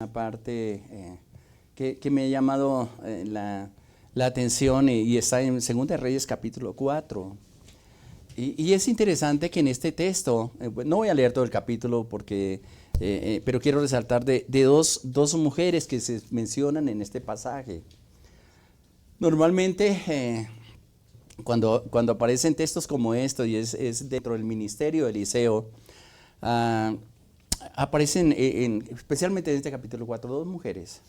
Una parte que me ha llamado la atención y está en 2 Reyes capítulo 4. Y es interesante que en este texto, no voy a leer todo el capítulo pero quiero resaltar de dos mujeres que se mencionan en este pasaje. Normalmente cuando aparecen textos como estos y es dentro del ministerio de Eliseo, aparecen especialmente en este capítulo 4 dos mujeres.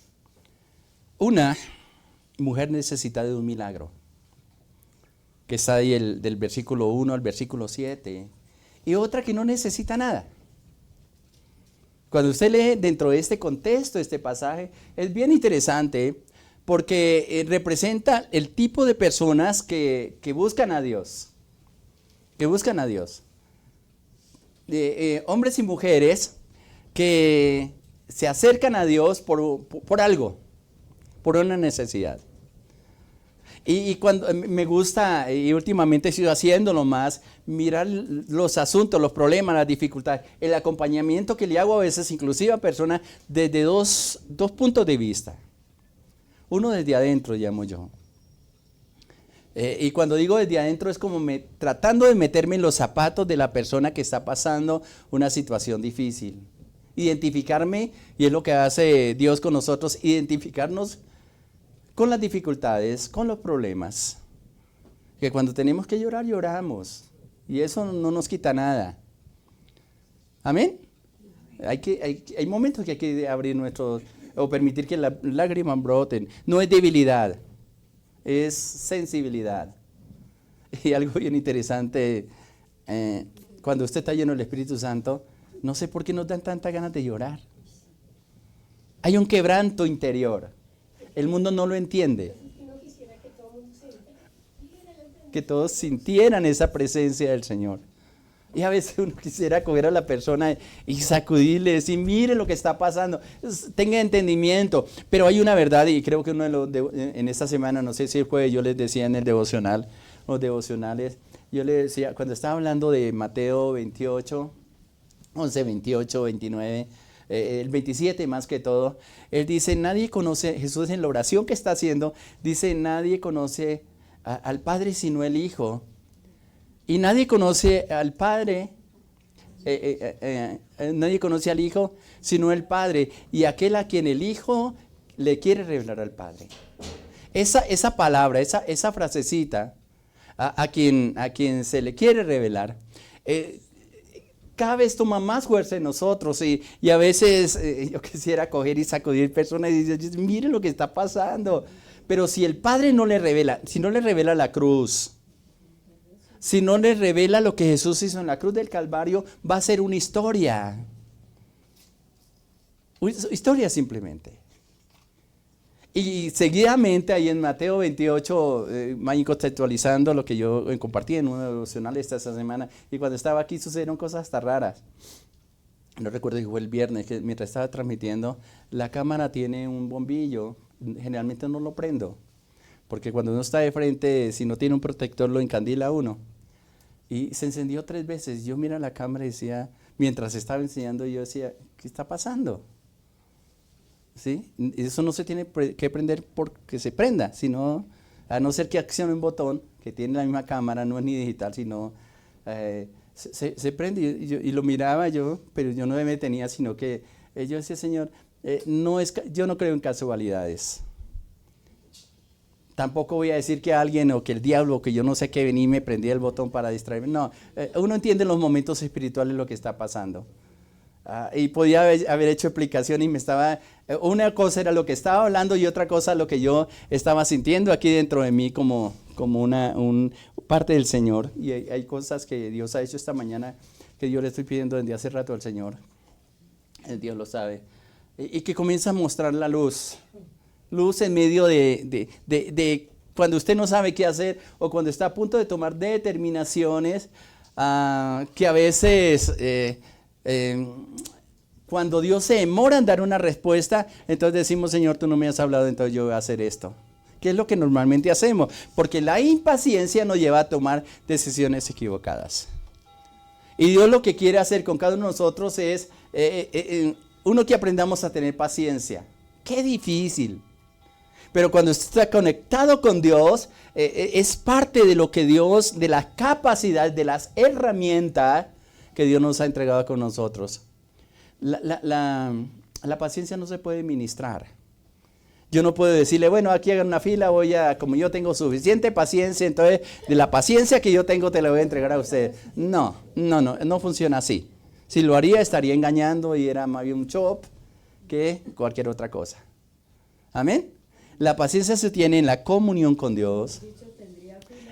Una mujer necesitada de un milagro, que está ahí del versículo 1 al versículo 7, y otra que no necesita nada. Cuando usted lee dentro de este contexto, este pasaje, es bien interesante porque representa el tipo de personas que buscan a Dios, hombres y mujeres que se acercan a Dios por algo, por una necesidad. Y cuando me gusta, y últimamente he sido haciéndolo más, mirar los asuntos, los problemas, las dificultades, el acompañamiento que le hago a veces, inclusive a personas, desde dos puntos de vista. Uno desde adentro, llamo yo. Y cuando digo desde adentro es como tratando de meterme en los zapatos de la persona que está pasando una situación difícil. Identificarme, y es lo que hace Dios con nosotros, identificarnos con las dificultades, con los problemas. Que cuando tenemos que llorar, lloramos. Y eso no nos quita nada. ¿Amén? Hay momentos que hay que abrir o permitir que las lágrimas broten. No es debilidad, es sensibilidad. Y algo bien interesante, cuando usted está lleno del Espíritu Santo, no sé por qué nos dan tantas ganas de llorar. Hay un quebranto interior. El mundo no lo entiende. Que todos sintieran esa presencia del Señor. Y a veces uno quisiera coger a la persona y sacudirle, decir, mire lo que está pasando, tenga entendimiento. Pero hay una verdad, y creo que en esta semana, no sé si el jueves, yo les decía en el devocional, los devocionales, yo les decía, cuando estaba hablando de Mateo 28, 11, 28, 29, el 27 más que todo, él dice, nadie conoce, Jesús en la oración que está haciendo, dice, nadie conoce al Padre sino el Hijo. Y nadie conoce al Padre, nadie conoce al Hijo sino el Padre, y aquel a quien el Hijo le quiere revelar al Padre. Esa palabra, esa frasecita, a quien se le quiere revelar, cada vez toma más fuerza en nosotros, y a veces yo quisiera coger y sacudir personas y decir, mire lo que está pasando. Pero si el Padre no le revela, si no le revela la cruz, si no le revela lo que Jesús hizo en la cruz del Calvario, va a ser una historia. Historia simplemente. Y seguidamente ahí en Mateo 28, contextualizando lo que yo compartí en uno devocional esta semana, y cuando estaba aquí sucedieron cosas hasta raras. No recuerdo si fue el viernes, que mientras estaba transmitiendo, la cámara tiene un bombillo, generalmente no lo prendo, porque cuando uno está de frente, si no tiene un protector, lo encandila a uno. Y se encendió 3 veces. Yo miraba la cámara y decía, mientras estaba enseñando, yo decía, ¿qué está pasando? ¿Sí? Eso no se tiene que prender porque se prenda, sino a no ser que accione un botón que tiene la misma cámara, no es ni digital, sino se prende. Y lo miraba yo, pero yo no me detenía, sino que yo decía, Señor, yo no creo en casualidades. Tampoco voy a decir que alguien o que el diablo o que yo no sé qué venía y me prendía el botón para distraerme. No, uno entiende en los momentos espirituales lo que está pasando. Y podía haber hecho explicación y una cosa era lo que estaba hablando y otra cosa lo que yo estaba sintiendo aquí dentro de mí como una parte del Señor. Y hay cosas que Dios ha hecho esta mañana que yo le estoy pidiendo desde hace rato al Señor. Dios lo sabe. Y que comienza a mostrar la luz. Luz en medio de cuando usted no sabe qué hacer o cuando está a punto de tomar determinaciones que a veces cuando Dios se demora en dar una respuesta, entonces decimos, Señor, tú no me has hablado, entonces yo voy a hacer esto. ¿Qué es lo que normalmente hacemos? Porque la impaciencia nos lleva a tomar decisiones equivocadas. Y Dios lo que quiere hacer con cada uno de nosotros es uno que aprendamos a tener paciencia. Qué difícil. Pero cuando usted está conectado con Dios, es parte de lo que Dios, de las capacidades, de las herramientas que Dios nos ha entregado con nosotros. La paciencia no se puede ministrar. Yo no puedo decirle, bueno, aquí hagan una fila, como yo tengo suficiente paciencia, entonces de la paciencia que yo tengo te la voy a entregar a usted. No funciona así. Si lo haría, estaría engañando y era más bien un chop que cualquier otra cosa. Amén. La paciencia se tiene en la comunión con Dios,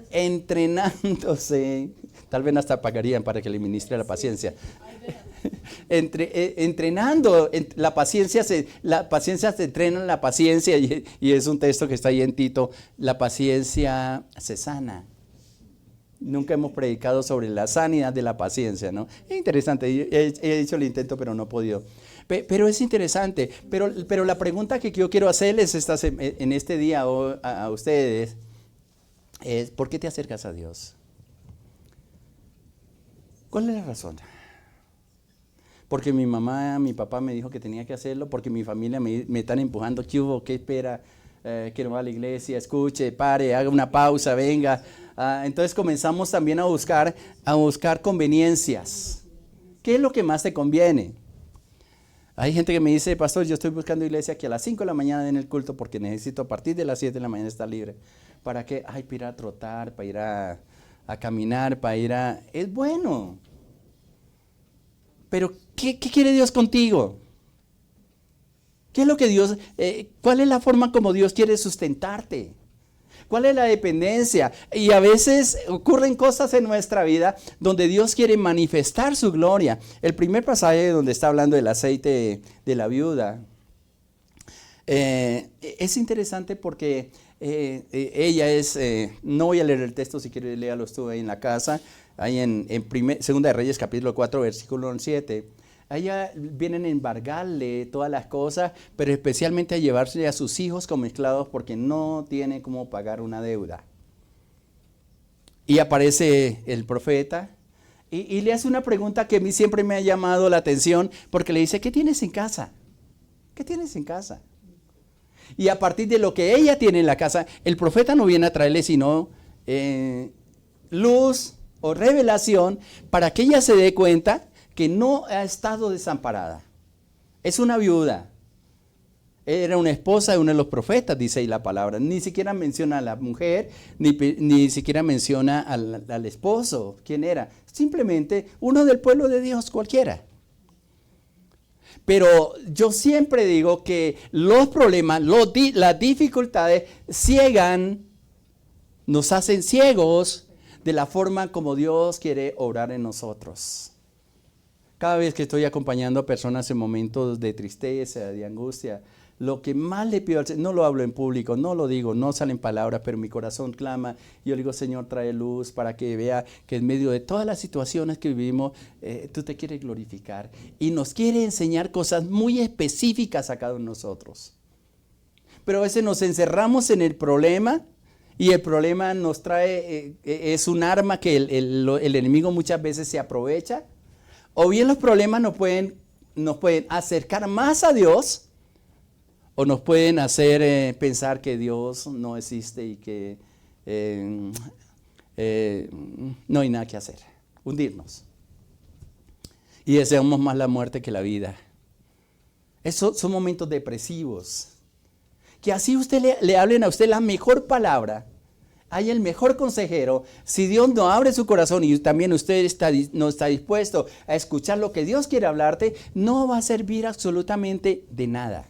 entrenándose. Tal vez hasta pagarían para que le ministre la paciencia. Entrenando la paciencia se entrena en la paciencia y es un texto que está ahí en Tito. La paciencia se sana. Nunca hemos predicado sobre la sanidad de la paciencia, ¿no? Es interesante, he hecho el intento pero no he podido. Pero es interesante, pero la pregunta que yo quiero hacerles en este día a ustedes es, ¿por qué te acercas a Dios? ¿Cuál es la razón? Porque mi mamá, mi papá me dijo que tenía que hacerlo, porque mi familia me están empujando, ¿qué hubo? ¿Qué espera? Que no va a la iglesia, escuche, pare, haga una pausa, venga. Entonces comenzamos también a buscar conveniencias. ¿Qué es lo que más te conviene? Hay gente que me dice, pastor, yo estoy buscando iglesia que a las 5 de la mañana den el culto porque necesito a partir de las 7 de la mañana estar libre. ¿Para qué? Para ir a trotar, para ir a caminar, para ir a... Es bueno. Pero, ¿qué quiere Dios contigo? ¿Qué es lo que Dios... ¿Cuál es la forma como Dios quiere sustentarte? ¿Cuál es la dependencia? Y a veces ocurren cosas en nuestra vida donde Dios quiere manifestar su gloria. El primer pasaje donde está hablando del aceite de la viuda, es interesante porque ella es, no voy a leer el texto, si quieres léalo tú ahí en la casa, ahí en Segunda de Reyes capítulo 4 versículo 7. Allá vienen a embargarle todas las cosas, pero especialmente a llevarse a sus hijos como esclavos porque no tiene cómo pagar una deuda. Y aparece el profeta y le hace una pregunta que a mí siempre me ha llamado la atención porque le dice, ¿qué tienes en casa? ¿Qué tienes en casa? Y a partir de lo que ella tiene en la casa, el profeta no viene a traerle sino luz o revelación para que ella se dé cuenta que no ha estado desamparada. Es una viuda. Era una esposa de uno de los profetas, dice ahí la palabra. Ni siquiera menciona a la mujer, ni siquiera menciona al esposo. ¿Quién era? Simplemente uno del pueblo de Dios cualquiera. Pero yo siempre digo que los problemas, las dificultades ciegan, nos hacen ciegos de la forma como Dios quiere obrar en nosotros. Cada vez que estoy acompañando a personas en momentos de tristeza, de angustia, lo que más le pido al Señor, no lo hablo en público, no lo digo, no salen palabras, pero mi corazón clama. Yo le digo, Señor, trae luz para que vea que en medio de todas las situaciones que vivimos, tú te quieres glorificar. Y nos quiere enseñar cosas muy específicas a cada uno de nosotros. Pero a veces nos encerramos en el problema y el problema nos trae, es un arma que el enemigo muchas veces se aprovecha. O bien los problemas nos pueden acercar más a Dios, o nos pueden hacer pensar que Dios no existe y que no hay nada que hacer, hundirnos. Y deseamos más la muerte que la vida. Esos son momentos depresivos. Que así le hablen a usted la mejor palabra, hay el mejor consejero. Si Dios no abre su corazón y también usted no está dispuesto a escuchar lo que Dios quiere hablarte, no va a servir absolutamente de nada.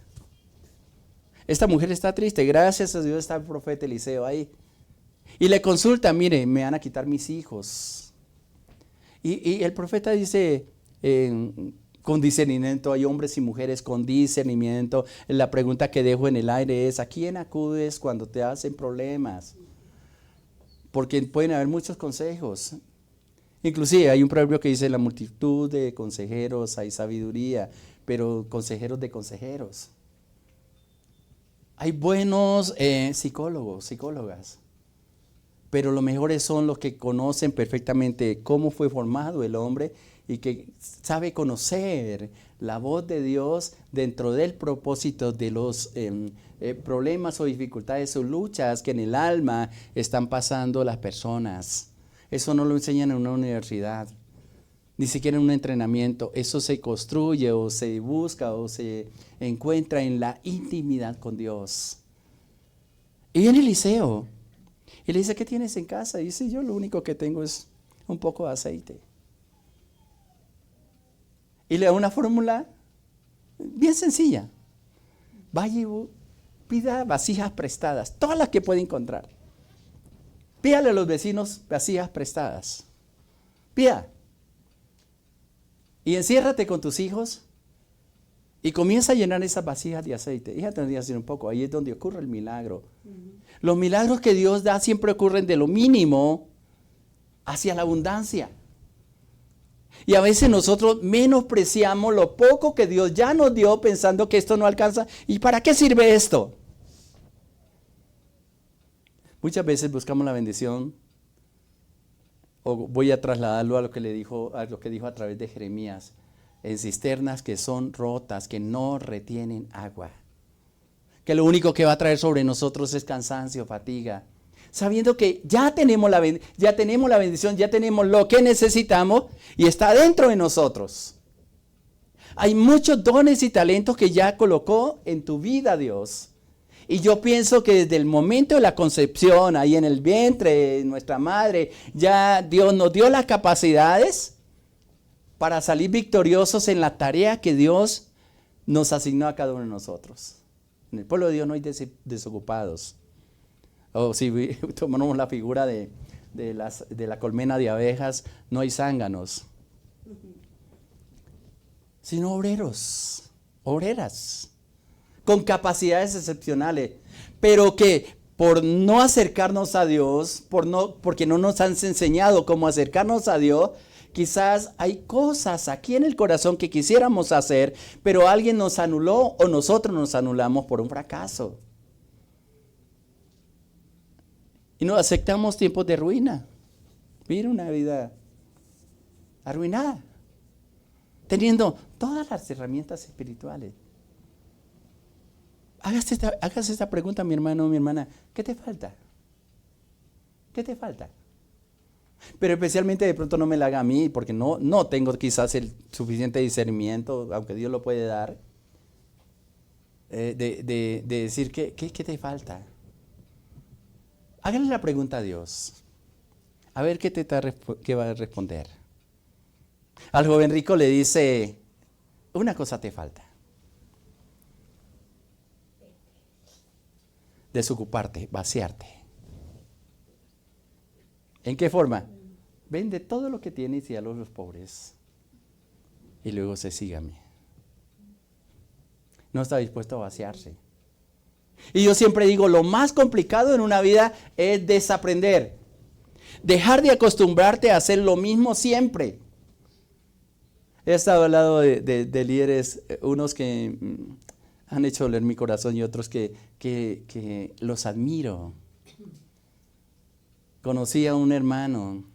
Esta mujer está triste, gracias a Dios está el profeta Eliseo ahí. Y le consulta, mire, me van a quitar mis hijos. Y el profeta dice, con discernimiento, hay hombres y mujeres con discernimiento. La pregunta que dejo en el aire es, ¿a quién acudes cuando te hacen problemas? Porque pueden haber muchos consejos. Inclusive hay un proverbio que dice, en la multitud de consejeros hay sabiduría, pero consejeros de consejeros. Hay buenos psicólogos, psicólogas, pero los mejores son los que conocen perfectamente cómo fue formado el hombre y que sabe conocer la voz de Dios dentro del propósito de los problemas o dificultades o luchas que en el alma están pasando las personas. Eso no lo enseñan en una universidad, ni siquiera en un entrenamiento. Eso se construye o se busca o se encuentra en la intimidad con Dios. Y viene Eliseo y le dice, ¿qué tienes en casa? Y dice, yo lo único que tengo es un poco de aceite. Y le da una fórmula bien sencilla. Vaya y pida vasijas prestadas, todas las que pueda encontrar. Pídale a los vecinos vasijas prestadas. Pida. Y enciérrate con tus hijos y comienza a llenar esas vasijas de aceite. Ella tendría que decir un poco, ahí es donde ocurre el milagro. Los milagros que Dios da siempre ocurren de lo mínimo hacia la abundancia. Y a veces nosotros menospreciamos lo poco que Dios ya nos dio pensando que esto no alcanza. ¿Y para qué sirve esto? Muchas veces buscamos la bendición, o voy a trasladarlo a lo que dijo a través de Jeremías, en cisternas que son rotas, que no retienen agua. Que lo único que va a traer sobre nosotros es cansancio, fatiga. Sabiendo que ya tenemos la bendición, ya tenemos lo que necesitamos y está dentro de nosotros. Hay muchos dones y talentos que ya colocó en tu vida Dios. Y yo pienso que desde el momento de la concepción, ahí en el vientre de nuestra madre, ya Dios nos dio las capacidades para salir victoriosos en la tarea que Dios nos asignó a cada uno de nosotros. En el pueblo de Dios no hay desocupados. O si tomamos la figura de la colmena de abejas, no hay zánganos, sino obreros, obreras, con capacidades excepcionales, pero que por no acercarnos a Dios, porque no nos han enseñado cómo acercarnos a Dios, quizás hay cosas aquí en el corazón que quisiéramos hacer, pero alguien nos anuló o nosotros nos anulamos por un fracaso. Y nos aceptamos tiempos de ruina. Vivir una vida arruinada, teniendo todas las herramientas espirituales. Hágase esta pregunta, mi hermano o mi hermana. ¿Qué te falta? ¿Qué te falta? Pero especialmente de pronto no me la haga a mí, porque no tengo quizás el suficiente discernimiento, aunque Dios lo puede dar, de decir, ¿qué te falta? Háganle la pregunta a Dios. A ver qué va a responder. Al joven rico le dice, una cosa te falta. Desocuparte, vaciarte. ¿En qué forma? Vende todo lo que tienes y a los pobres. Y luego sígame. No está dispuesto a vaciarse. Y yo siempre digo, lo más complicado en una vida es desaprender. Dejar de acostumbrarte a hacer lo mismo siempre. He estado al lado de líderes, unos que han hecho doler mi corazón y otros que los admiro. Conocí a un hermano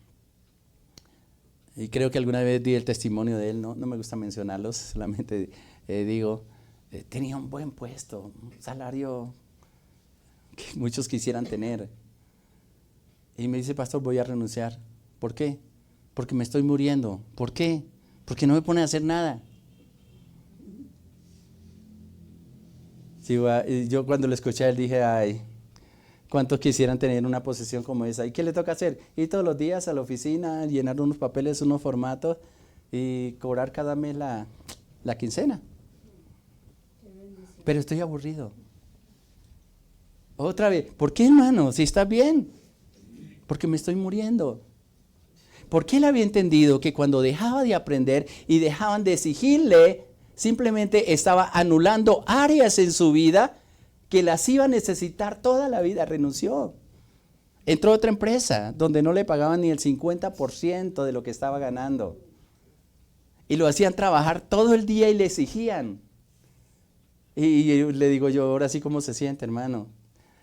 y creo que alguna vez di el testimonio de él, no me gusta mencionarlos, solamente digo, tenía un buen puesto, un salario que muchos quisieran tener. Y me dice, pastor, voy a renunciar. ¿Por qué? Porque me estoy muriendo. ¿Por qué? Porque no me pone a hacer nada. Sí, yo cuando lo escuché, él dije, ay, ¿cuántos quisieran tener una posición como esa? ¿Y qué le toca hacer? Ir todos los días a la oficina, llenar unos papeles, unos formatos y cobrar cada mes la quincena. Pero estoy aburrido. Otra vez, ¿por qué, hermano? Si está bien. Porque me estoy muriendo. Porque él había entendido que cuando dejaba de aprender y dejaban de exigirle, simplemente estaba anulando áreas en su vida que las iba a necesitar toda la vida. Renunció. Entró a otra empresa donde no le pagaban ni el 50% de lo que estaba ganando. Y lo hacían trabajar todo el día y le exigían. Y le digo yo, ahora sí, ¿cómo se siente, hermano?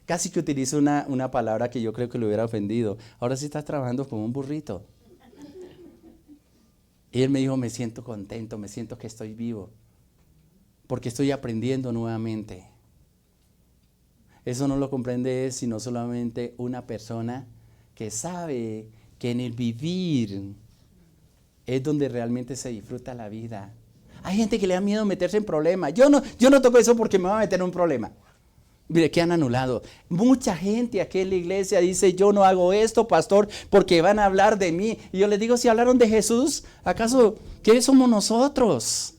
Casi que utilizo una palabra que yo creo que le hubiera ofendido. Ahora sí estás trabajando como un burrito. Y él me dijo, me siento contento, me siento que estoy vivo, porque estoy aprendiendo nuevamente. Eso no lo comprende sino solamente una persona que sabe que en el vivir es donde realmente se disfruta la vida. Hay gente que le da miedo meterse en problemas. Yo no toco eso porque me va a meter en un problema. Mire, que han anulado. Mucha gente aquí en la iglesia dice, yo no hago esto, pastor, porque van a hablar de mí. Y yo les digo, si hablaron de Jesús, ¿acaso qué somos nosotros?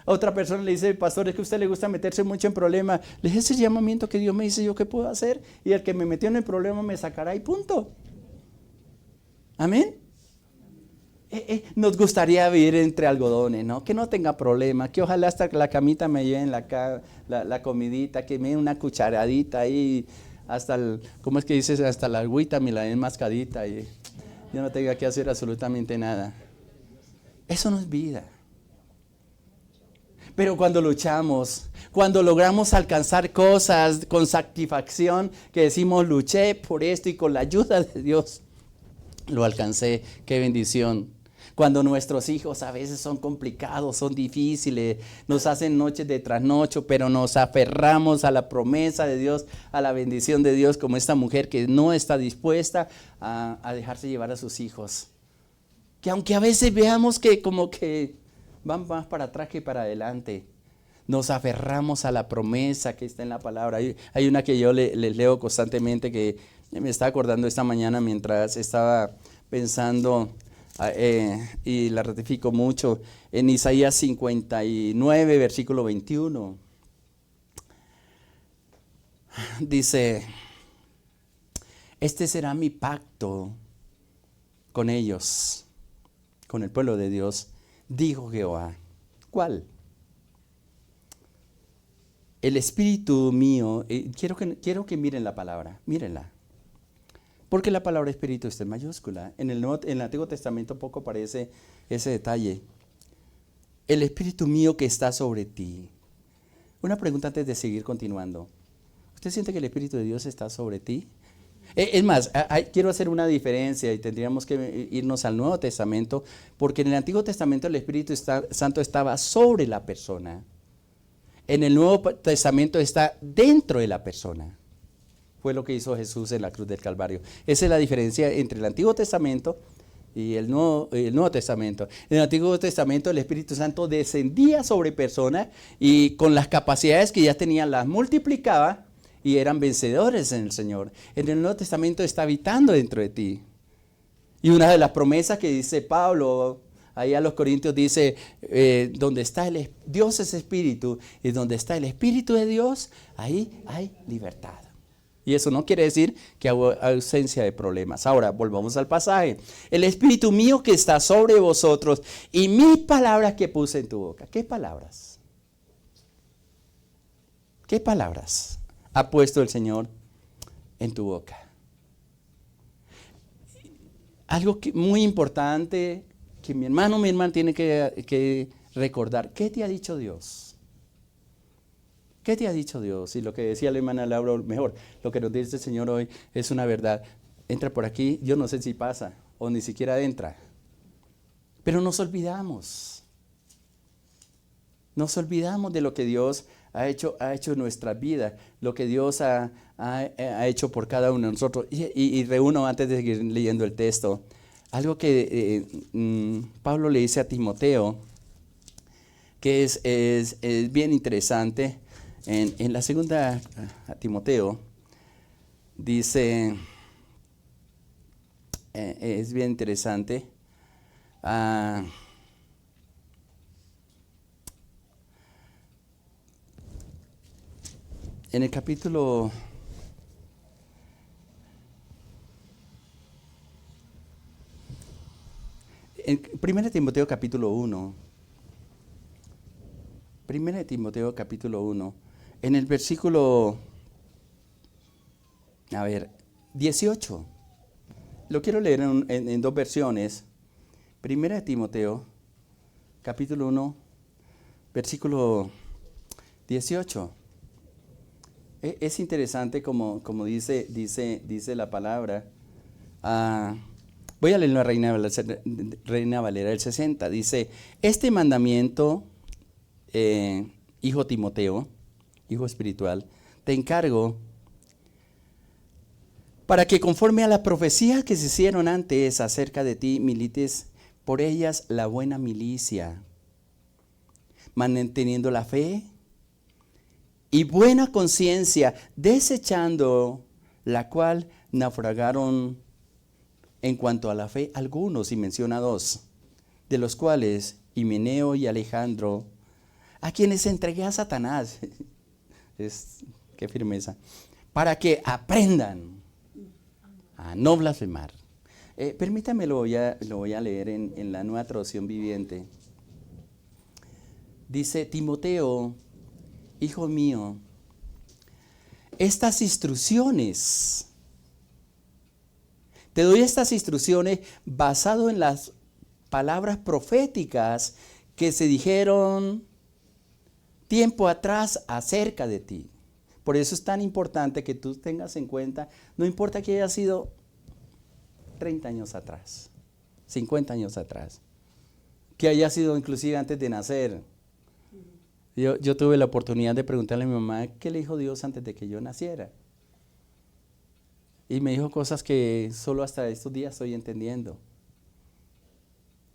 Otra persona le dice, pastor, es que a usted le gusta meterse mucho en problemas. Le dije, ese es el llamamiento que Dios me dice, ¿yo qué puedo hacer? Y el que me metió en el problema me sacará y punto. Amén. Nos gustaría vivir entre algodones, ¿no? Que no tenga problemas, que ojalá hasta la camita me lleven la comidita, que me den una cucharadita ahí, hasta ¿cómo es que dices? Hasta la agüita me la den mascadita y yo no tenga que hacer absolutamente nada. Eso no es vida. Pero cuando luchamos, cuando logramos alcanzar cosas con satisfacción, que decimos, luché por esto y con la ayuda de Dios, lo alcancé, qué bendición. Cuando nuestros hijos a veces son complicados, son difíciles, nos hacen noches de trasnocho, pero nos aferramos a la promesa de Dios, a la bendición de Dios, como esta mujer que no está dispuesta a dejarse llevar a sus hijos. Que aunque a veces veamos que como que van más para atrás que para adelante, nos aferramos a la promesa que está en la palabra. Hay una que yo les leo constantemente que me estaba acordando esta mañana mientras estaba pensando y la ratifico mucho, en Isaías 59, versículo 21. Dice, este será mi pacto con ellos, con el pueblo de Dios, dijo Jehová. ¿Cuál? El espíritu mío, quiero que miren la palabra, mírenla. Porque la palabra espíritu está en mayúscula. En el Antiguo Testamento poco aparece ese detalle. El espíritu mío que está sobre ti. Una pregunta antes de seguir continuando. ¿Usted siente que el Espíritu de Dios está sobre ti? Es más, quiero hacer una diferencia y tendríamos que irnos al Nuevo Testamento, porque en el Antiguo Testamento el Espíritu Santo estaba sobre la persona. En el Nuevo Testamento está dentro de la persona. Fue lo que hizo Jesús en la cruz del Calvario. Esa es la diferencia entre el Antiguo Testamento y el Nuevo Testamento. En el Antiguo Testamento el Espíritu Santo descendía sobre personas y con las capacidades que ya tenían las multiplicaba y eran vencedores en el Señor. En el Nuevo Testamento está habitando dentro de ti. Y una de las promesas que dice Pablo ahí a los Corintios dice, donde está Dios es Espíritu y donde está el Espíritu de Dios, ahí hay libertad. Y eso no quiere decir que hay ausencia de problemas. Ahora, volvamos al pasaje. El Espíritu mío que está sobre vosotros y mis palabras que puse en tu boca. ¿Qué palabras? ¿Qué palabras ha puesto el Señor en tu boca? Algo muy importante que mi hermana tiene que recordar. ¿Qué te ha dicho Dios? ¿Qué te ha dicho Dios? Y lo que decía la hermana Laura, mejor, lo que nos dice el Señor hoy es una verdad. Entra por aquí, yo no sé si pasa o ni siquiera entra. Pero nos olvidamos. Nos olvidamos de lo que Dios ha hecho en nuestra vida, lo que Dios ha hecho por cada uno de nosotros. Y reúno antes de seguir leyendo el texto, algo que Pablo le dice a Timoteo, que es bien interesante. En la segunda a Timoteo dice, es bien interesante, en el capítulo en 1 Timoteo capítulo 1, 1 Timoteo capítulo 1, en el versículo, 18. Lo quiero leer en dos versiones. 1 Timoteo capítulo 1, versículo 18. Es interesante como dice la palabra. Voy a leer la Reina Valera del 60. Dice, este mandamiento, hijo Timoteo, hijo espiritual, te encargo para que conforme a las profecías que se hicieron antes acerca de ti, milites por ellas la buena milicia, manteniendo la fe y buena conciencia, desechando la cual naufragaron en cuanto a la fe algunos, y menciona dos, de los cuales Himeneo y Alejandro, a quienes entregué a Satanás, qué firmeza, para que aprendan a no blasfemar. Permítame, lo voy a leer en la Nueva Traducción Viviente. Dice, Timoteo, hijo mío, estas instrucciones, te doy estas instrucciones basado en las palabras proféticas que se dijeron tiempo atrás acerca de ti. Por eso es tan importante que tú tengas en cuenta, no importa que haya sido 30 años atrás, 50 años atrás, que haya sido inclusive antes de nacer. Yo tuve la oportunidad de preguntarle a mi mamá qué le dijo Dios antes de que yo naciera. Y me dijo cosas que solo hasta estos días estoy entendiendo.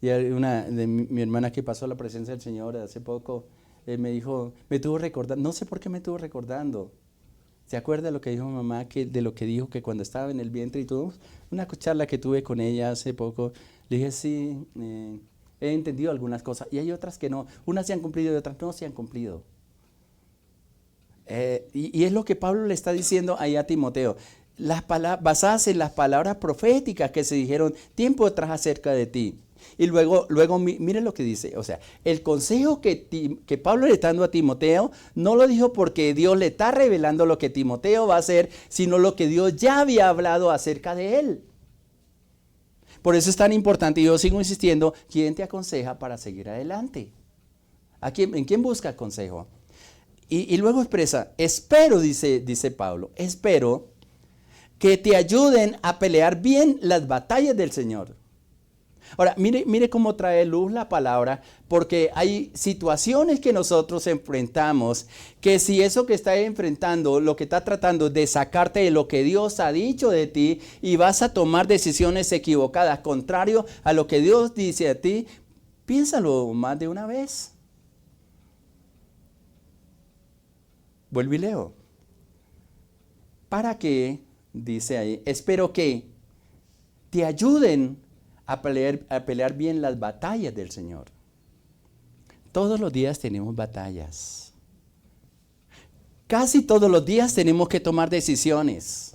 Y una de mi hermana que pasó a la presencia del Señor hace poco, me dijo, me estuvo recordando, no sé por qué me estuvo recordando. ¿Se acuerda de lo que dijo mi mamá, de lo que dijo que cuando estaba en el vientre y tuvo una charla que tuve con ella hace poco? Le dije, sí, he entendido algunas cosas y hay otras que no. Unas se han cumplido y otras no se han cumplido. Y es lo que Pablo le está diciendo ahí a Timoteo. Basadas en las palabras proféticas que se dijeron tiempo atrás acerca de ti. Y luego mire lo que dice, o sea, el consejo que Pablo le está dando a Timoteo, no lo dijo porque Dios le está revelando lo que Timoteo va a hacer, sino lo que Dios ya había hablado acerca de él. Por eso es tan importante, y yo sigo insistiendo, ¿quién te aconseja para seguir adelante? ¿En quién busca consejo? Y luego expresa, espero, dice Pablo, espero que te ayuden a pelear bien las batallas del Señor. Ahora, mire cómo trae luz la palabra, porque hay situaciones que nosotros enfrentamos, que si eso que estás enfrentando, lo que está tratando de sacarte de lo que Dios ha dicho de ti, y vas a tomar decisiones equivocadas, contrario a lo que Dios dice a ti, piénsalo más de una vez. Vuelvo y leo. ¿Para qué? Dice ahí, espero que te ayuden a pelear bien las batallas del Señor. Todos los días tenemos batallas. Casi todos los días tenemos que tomar decisiones.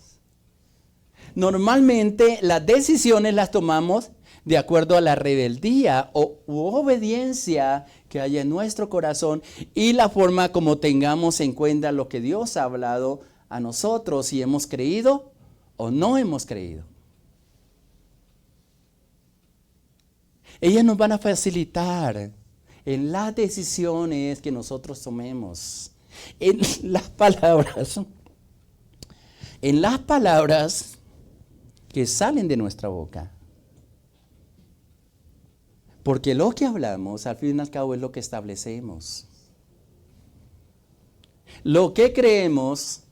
Normalmente las decisiones las tomamos de acuerdo a la rebeldía u obediencia que haya en nuestro corazón y la forma como tengamos en cuenta lo que Dios ha hablado a nosotros, si hemos creído o no hemos creído. Ellas nos van a facilitar en las decisiones que nosotros tomemos, en las palabras que salen de nuestra boca. Porque lo que hablamos, al fin y al cabo, es lo que establecemos. Lo que creemos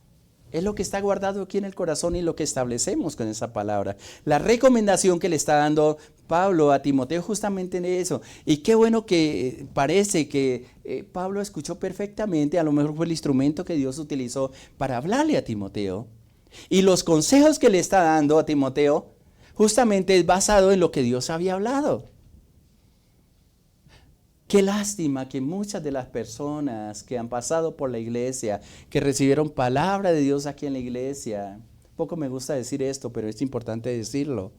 es lo que está guardado aquí en el corazón y lo que establecemos con esa palabra. La recomendación que le está dando Pablo a Timoteo justamente en eso. Y qué bueno que parece que Pablo escuchó perfectamente, a lo mejor fue el instrumento que Dios utilizó para hablarle a Timoteo. Y los consejos que le está dando a Timoteo justamente es basado en lo que Dios había hablado. Qué lástima que muchas de las personas que han pasado por la iglesia, que recibieron palabra de Dios aquí en la iglesia, poco me gusta decir esto, pero es importante decirlo,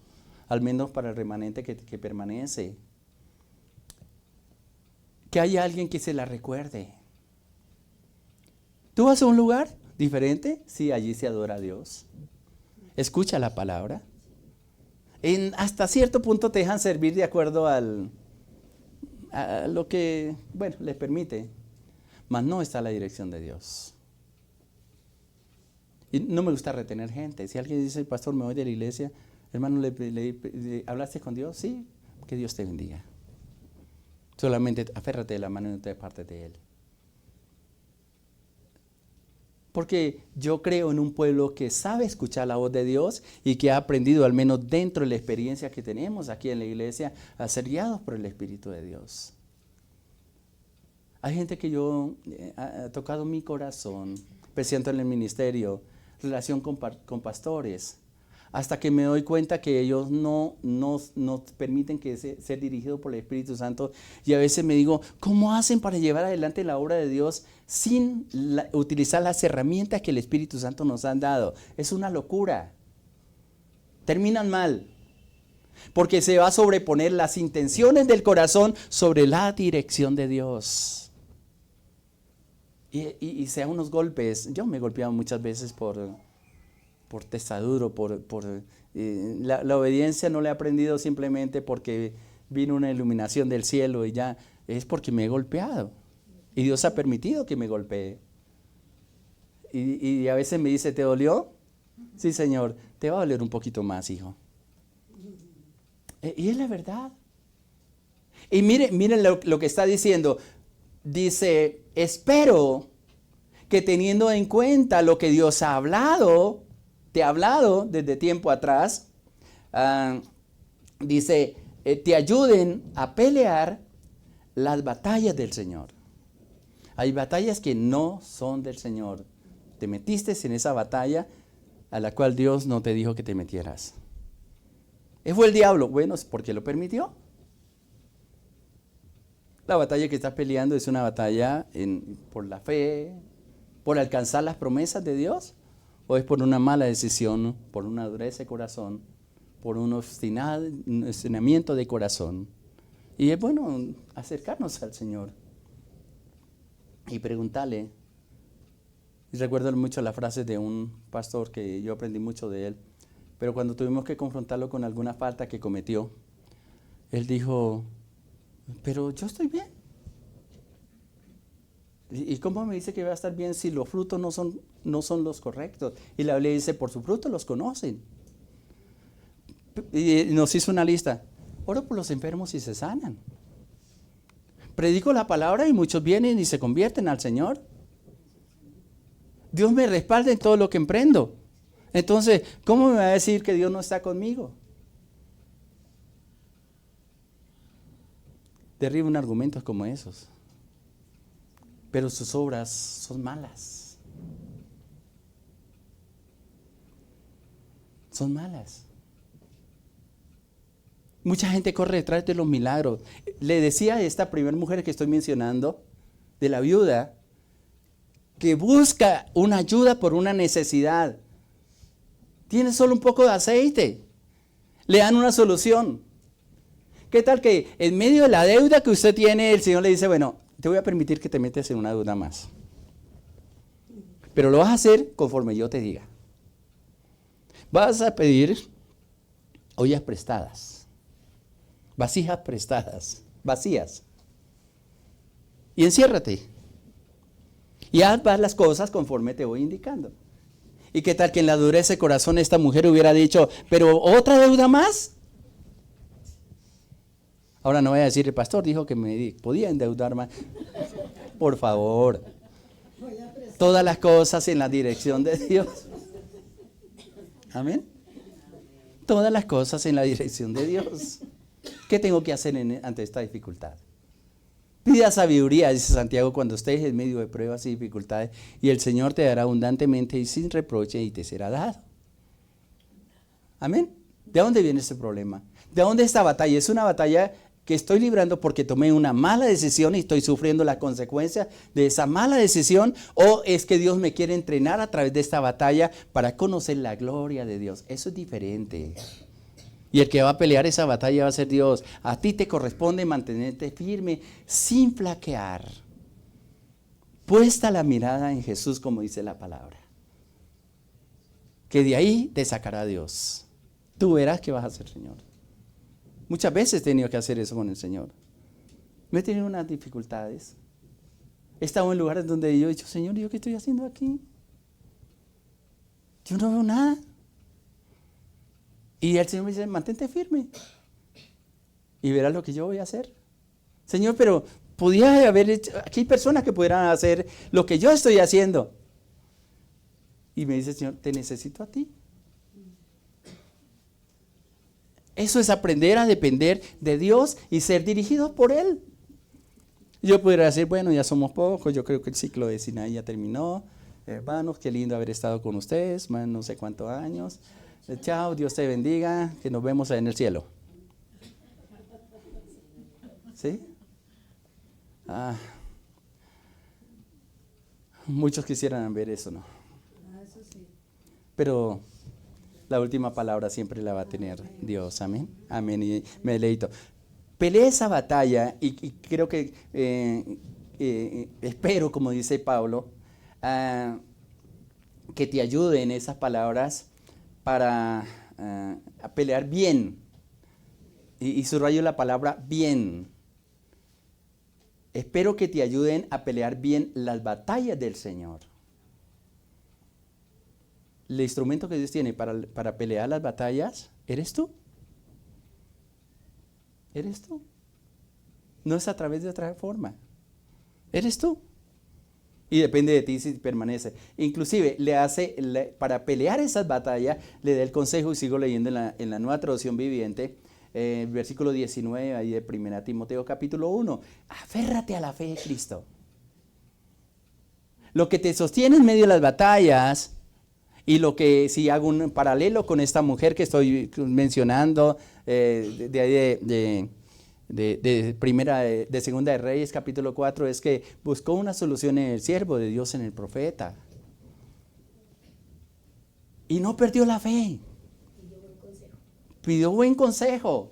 al menos para el remanente que permanece, que haya alguien que se la recuerde. ¿Tú vas a un lugar diferente? Sí, allí se adora a Dios. Escucha la palabra. Hasta cierto punto te dejan servir de acuerdo a lo que, les permite, mas no está la dirección de Dios. Y no me gusta retener gente. Si alguien dice, pastor, me voy de la iglesia, Hermano, ¿hablaste con Dios? Sí, que Dios te bendiga. Solamente aférrate de la mano y no te apartes de Él. Porque yo creo en un pueblo que sabe escuchar la voz de Dios y que ha aprendido, al menos dentro de la experiencia que tenemos aquí en la iglesia, a ser guiados por el Espíritu de Dios. Hay gente que yo ha tocado mi corazón, presento en el ministerio, relación con pastores, hasta que me doy cuenta que ellos no permiten que ser dirigidos por el Espíritu Santo. Y a veces me digo, ¿cómo hacen para llevar adelante la obra de Dios sin utilizar las herramientas que el Espíritu Santo nos han dado? Es una locura. Terminan mal, porque se va a sobreponer las intenciones del corazón sobre la dirección de Dios. Y sea unos golpes. Yo me he golpeado muchas veces por testaduro, la obediencia no la he aprendido simplemente porque vino una iluminación del cielo y ya, es porque me he golpeado. Y Dios ha permitido que me golpee. Y a veces me dice, ¿te dolió? Sí, Señor, te va a doler un poquito más, hijo. Y es la verdad. Y miren lo que está diciendo. Dice, espero que teniendo en cuenta lo que Dios ha hablado, te ha hablado desde tiempo atrás, dice, te ayuden a pelear las batallas del Señor. Hay batallas que no son del Señor. Te metiste en esa batalla a la cual Dios no te dijo que te metieras. ¿Fue el diablo? Bueno, es porque lo permitió. La batalla que estás peleando es una batalla por la fe, por alcanzar las promesas de Dios, o es por una mala decisión, por una dureza de corazón, por un obstinamiento de corazón. Y es bueno acercarnos al Señor y preguntarle. Y recuerdo mucho la frase de un pastor que yo aprendí mucho de él, pero cuando tuvimos que confrontarlo con alguna falta que cometió, él dijo, pero yo estoy bien. ¿Y cómo me dice que va a estar bien si los frutos no son los correctos? Y la Biblia dice, por sus frutos los conocen. Y nos hizo una lista. Oro por los enfermos y se sanan. Predico la palabra y muchos vienen y se convierten al Señor. Dios me respalda en todo lo que emprendo. Entonces, ¿cómo me va a decir que Dios no está conmigo? Derriban argumentos como esos. Pero sus obras son malas. Son malas. Mucha gente corre detrás de los milagros. Le decía a esta primera mujer que estoy mencionando, de la viuda, que busca una ayuda por una necesidad. Tiene solo un poco de aceite. Le dan una solución. ¿Qué tal que en medio de la deuda que usted tiene, el Señor le dice, bueno, te voy a permitir que te metas en una deuda más? Pero lo vas a hacer conforme yo te diga. Vas a pedir ollas prestadas, vasijas prestadas, vacías. Y enciérrate. Y haz las cosas conforme te voy indicando. ¿Y qué tal que en la dureza de corazón esta mujer hubiera dicho, pero otra deuda más? Ahora no voy a decir, el pastor dijo que me podía endeudar más. Por favor. Todas las cosas en la dirección de Dios. Amén. Todas las cosas en la dirección de Dios. ¿Qué tengo que hacer ante esta dificultad? Pida sabiduría, dice Santiago, cuando estés en medio de pruebas y dificultades, y el Señor te dará abundantemente y sin reproche y te será dado. Amén. ¿De dónde viene este problema? ¿De dónde esta batalla? Es una batalla que estoy librando porque tomé una mala decisión y estoy sufriendo las consecuencias de esa mala decisión, o es que Dios me quiere entrenar a través de esta batalla para conocer la gloria de Dios. Eso es diferente. Y el que va a pelear esa batalla va a ser Dios. A ti te corresponde mantenerte firme sin flaquear. Puesta la mirada en Jesús, como dice la palabra. Que de ahí te sacará Dios. Tú verás qué vas a hacer, Señor. Muchas veces he tenido que hacer eso con el Señor. Me he tenido unas dificultades. He estado en lugares donde yo he dicho, Señor, ¿yo qué estoy haciendo aquí? Yo no veo nada. Y el Señor me dice, mantente firme y verás lo que yo voy a hacer. Señor, pero podía haber hecho, aquí hay personas que pudieran hacer lo que yo estoy haciendo. Y me dice, Señor, te necesito a ti. Eso es aprender a depender de Dios y ser dirigidos por Él. Yo pudiera decir, bueno, ya somos pocos, yo creo que el ciclo de Sinaí ya terminó. Hermanos, qué lindo haber estado con ustedes, más no sé cuántos años. Chao, Dios te bendiga, que nos vemos en el cielo. ¿Sí? Muchos quisieran ver eso, ¿no? Pero la última palabra siempre la va a tener Dios, amén. Amén, y me deleito. Peleé esa batalla y creo que, espero, como dice Pablo, que te ayuden esas palabras para a pelear bien. Y subrayo la palabra bien. Espero que te ayuden a pelear bien las batallas del Señor. El instrumento que Dios tiene para pelear las batallas, ¿eres tú? ¿Eres tú? No es a través de otra forma. ¿Eres tú? Y depende de ti si permanece. Inclusive para pelear esas batallas, le da el consejo, y sigo leyendo en la Nueva Traducción Viviente, versículo 19 ahí de 1 Timoteo capítulo 1. Aférrate a la fe de Cristo. Lo que te sostiene en medio de las batallas, y lo que, si hago un paralelo con esta mujer que estoy mencionando, de Segunda de Reyes capítulo 4, es que buscó una solución en el siervo de Dios, en el profeta. Y no perdió la fe. Pidió buen consejo.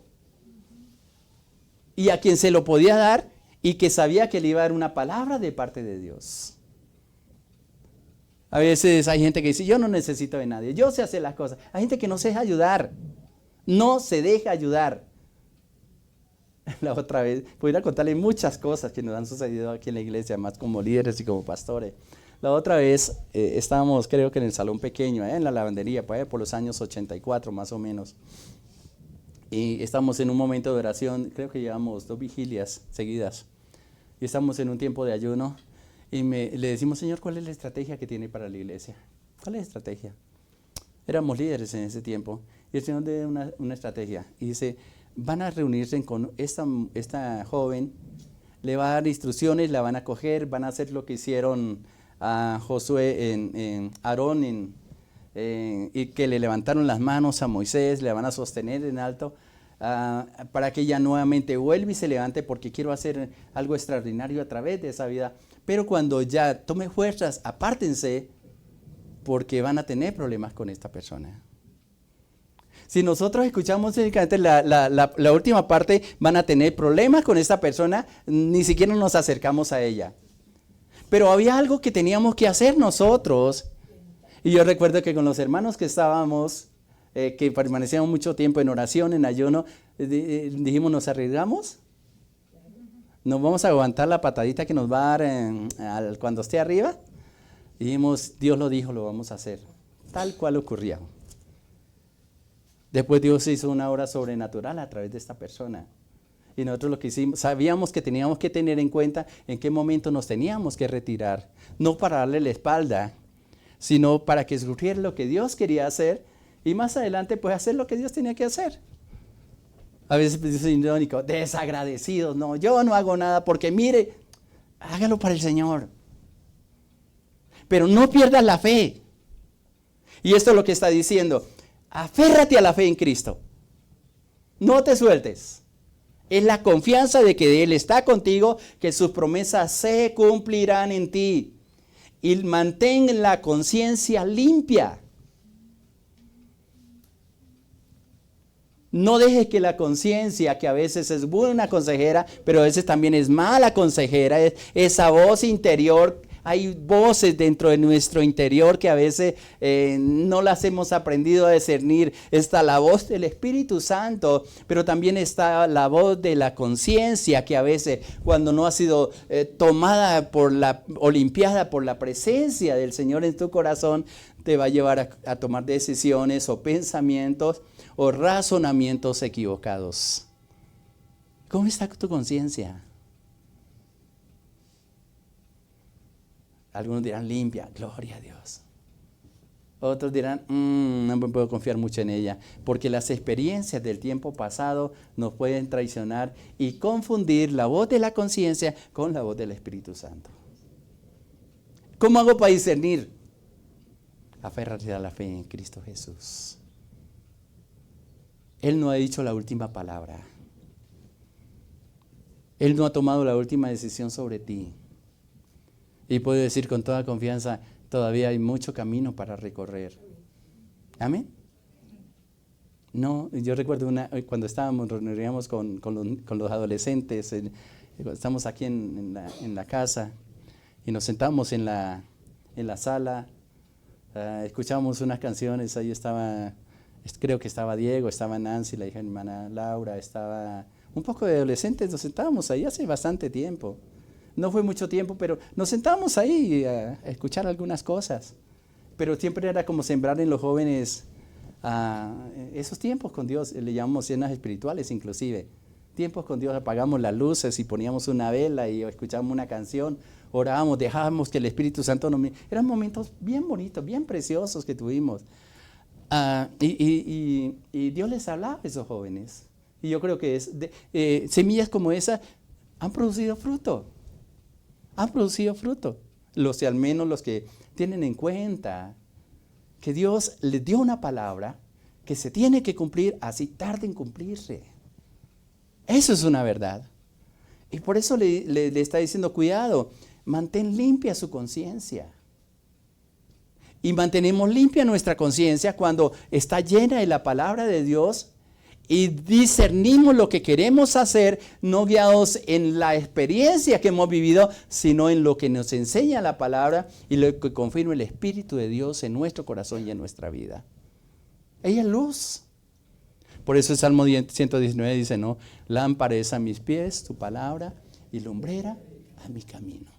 Y a quien se lo podía dar, y que sabía que le iba a dar una palabra de parte de Dios. A veces hay gente que dice, yo no necesito de nadie, yo sé hacer las cosas. Hay gente que no se deja ayudar, no se deja ayudar. La otra vez, pudiera contarle muchas cosas que nos han sucedido aquí en la iglesia, más como líderes y como pastores. La otra vez estábamos, creo que en el salón pequeño, en la lavandería, por los años 84 más o menos. Y estamos en un momento de oración, creo que llevamos 2 vigilias seguidas. Y estamos en un tiempo de ayuno. Y le decimos, Señor, ¿cuál es la estrategia que tiene para la iglesia? ¿Cuál es la estrategia? Éramos líderes en ese tiempo. Y el Señor dio una estrategia. Y dice, van a reunirse con esta joven, le va a dar instrucciones, la van a coger, van a hacer lo que hicieron a Josué, en Aarón, y que le levantaron las manos a Moisés, le van a sostener en alto, para que ella nuevamente vuelva y se levante, porque quiero hacer algo extraordinario a través de esa vida. Pero cuando ya tome fuerzas, apártense, porque van a tener problemas con esta persona. Si nosotros escuchamos únicamente la última parte, van a tener problemas con esta persona, ni siquiera nos acercamos a ella. Pero había algo que teníamos que hacer nosotros. Y yo recuerdo que con los hermanos que estábamos, que permanecíamos mucho tiempo en oración, en ayuno, dijimos, ¿nos arriesgamos? ¿Nos vamos a aguantar la patadita que nos va a dar cuando esté arriba? Dijimos, Dios lo dijo, lo vamos a hacer. Tal cual ocurría. Después Dios hizo una obra sobrenatural a través de esta persona. Y nosotros lo que hicimos, sabíamos que teníamos que tener en cuenta en qué momento nos teníamos que retirar. No para darle la espalda, sino para que surgiera lo que Dios quería hacer. Y más adelante, pues hacer lo que Dios tenía que hacer. A veces es irónico, desagradecidos. No, yo no hago nada porque mire, hágalo para el Señor. Pero no pierdas la fe. Y esto es lo que está diciendo. Aférrate a la fe en Cristo. No te sueltes. Es la confianza de que Él está contigo, que sus promesas se cumplirán en ti. Y mantén la conciencia limpia. No dejes que la conciencia, que a veces es buena consejera, pero a veces también es mala consejera, es esa voz interior hay voces dentro de nuestro interior que a veces no las hemos aprendido a discernir. Está la voz del Espíritu Santo, pero también está la voz de la conciencia, que a veces cuando no ha sido tomada o limpiada por la presencia del Señor en tu corazón, te va a llevar a tomar decisiones o pensamientos o razonamientos equivocados. ¿Cómo está tu conciencia? Algunos dirán limpia, gloria a Dios. Otros dirán, no me puedo confiar mucho en ella, porque las experiencias del tiempo pasado nos pueden traicionar y confundir la voz de la conciencia con la voz del Espíritu Santo. ¿Cómo hago para discernir? Aférrate a la fe en Cristo Jesús. Él no ha dicho la última palabra. Él no ha tomado la última decisión sobre ti. Y puedo decir con toda confianza, todavía hay mucho camino para recorrer. ¿Amén? No, yo recuerdo cuando nos reuníamos con los adolescentes, estamos aquí en la casa y nos sentamos en la sala, escuchábamos unas canciones, ahí estaba, creo que estaba Diego, estaba Nancy, la hija de mi hermana Laura, estaba un poco de adolescentes, nos sentábamos ahí hace bastante tiempo. No fue mucho tiempo, pero nos sentábamos ahí a escuchar algunas cosas. Pero siempre era como sembrar en los jóvenes esos tiempos con Dios, le llamamos cenas espirituales inclusive. Tiempos con Dios, apagamos las luces y poníamos una vela y escuchábamos una canción, orábamos, dejábamos que el Espíritu Santo nos... Eran momentos bien bonitos, bien preciosos que tuvimos. Y Dios les hablaba a esos jóvenes. Y yo creo que semillas como esa han producido fruto. Han producido fruto. Al menos los que tienen en cuenta que Dios les dio una palabra que se tiene que cumplir, así tarde en cumplirse. Eso es una verdad. Y por eso le está diciendo, cuidado, mantén limpia su conciencia. Y mantenemos limpia nuestra conciencia cuando está llena de la palabra de Dios y discernimos lo que queremos hacer, no guiados en la experiencia que hemos vivido, sino en lo que nos enseña la palabra y lo que confirma el Espíritu de Dios en nuestro corazón y en nuestra vida. Ella es luz. Por eso el Salmo 119 dice, no, lámpara es a mis pies tu palabra y lumbrera a mi camino.